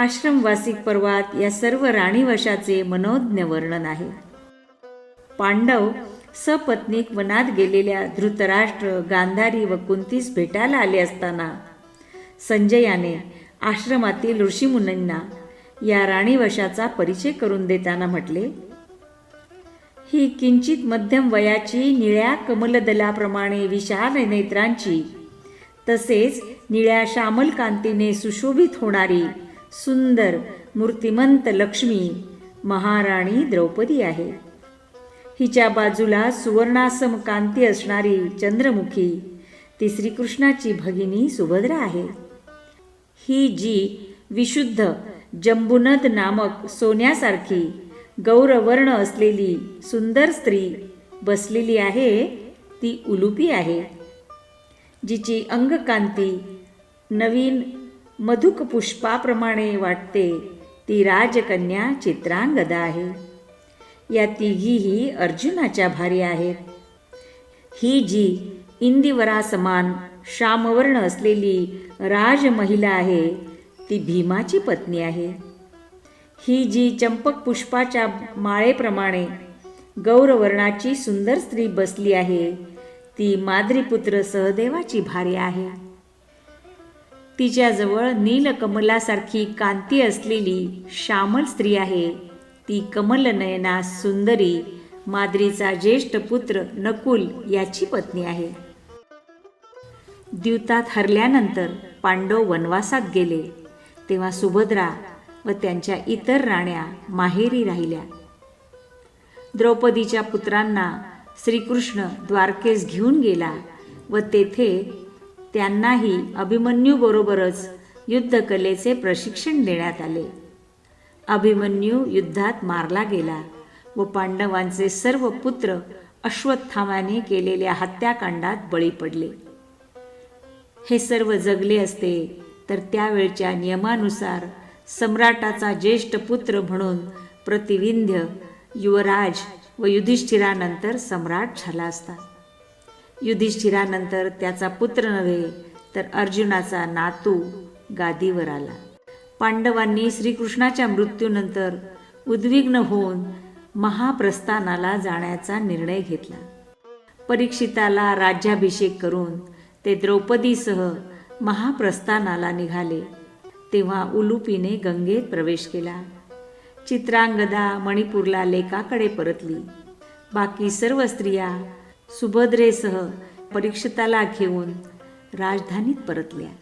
आश्रमवासिक पर्वात या सर्व राणीवशाचे मनोज्ञ वर्णन आहे. पांडव सपत्नीक वनात गेलेल्या धृतराष्ट्र, गांधारी व कुंतीस भेटायला आले असताना संजयाने आश्रमातील ऋषीमुनींना या राणीवशाचा परिचय करून देताना म्हटले, ही किंचित मध्यम वयाची, निळ्या कमलदलाप्रमाणे विशाल नेत्रांची, तसेच निळ्या श्यामल कांतीने सुशोभित होणारी सुंदर मूर्तिमंत लक्ष्मी महाराणी द्रौपदी आहे. हिच्या बाजूला सुवर्णासम कांती असणारी चंद्रमुखी ती श्रीकृष्णाची भगिनी सुभद्रा आहे. ही जी विशुद्ध जंबुनद नामक सोन्यासारखी गौरवर्ण असलेली सुंदर स्त्री बसलेली आहे ती उलुपी आहे. जिची अंगकांती नवीन मधुक पुष्पाप्रमाणे वाटते ती राजकन्या चित्रांगदा आहे. या तिघीही अर्जुनाच्या भार्या आहेत. ही जी इंदिवरासमान श्यामवर्ण असलेली राजमहिला आहे ती भीमाची पत्नी आहे. ही जी चंपक पुष्पाच्या माळेप्रमाणे गौरवर्णाची सुंदर स्त्री बसली आहे ती माद्रीपुत्र सहदेवाची भार्या आहे. तिच्याजवळ नीलकमलासारखी कांती असलेली श्यामल स्त्री आहे ती कमलनयना सुंदरी माद्रीचा ज्येष्ठ पुत्र नकुल याची पत्नी आहे. द्यूतात हरल्यानंतर पांडव वनवासात गेले तेव्हा सुभद्रा व त्यांच्या इतर राण्या माहेरी राहिल्या. द्रौपदीच्या पुत्रांना श्रीकृष्ण द्वारकेस घेऊन गेला व तेथे त्यांनाही अभिमन्यूबरोबरच युद्धकलेचे प्रशिक्षण देण्यात आले. अभिमन्यू युद्धात मारला गेला व पांडवांचे सर्व पुत्र अश्वत्थामाने केलेल्या हत्याकांडात बळी पडले. हे सर्व जगले असते तर त्यावेळच्या नियमानुसार सम्राटाचा ज्येष्ठ पुत्र म्हणून प्रतिविंध्य युवराज व युधिष्ठिरानंतर सम्राट झाला असता. युधिष्ठिरानंतर त्याचा पुत्र नव्हे तर अर्जुनाचा नातू गादीवर आला. पांडवांनी श्रीकृष्णाच्या मृत्यूनंतर उद्विग्न होऊन महाप्रस्थानाला जाण्याचा निर्णय घेतला. परीक्षिताला राज्याभिषेक करून ते द्रौपदीसह महाप्रस्थानाला निघाले तेव्हा उलुपीने गंगेत प्रवेश केला. चित्रांगदा मणिपूरला लेकाकडे परतली. बाकी सर्व स्त्रिया सुभद्रेसह परीक्षिताला घेऊन राजधानीत परतल्या.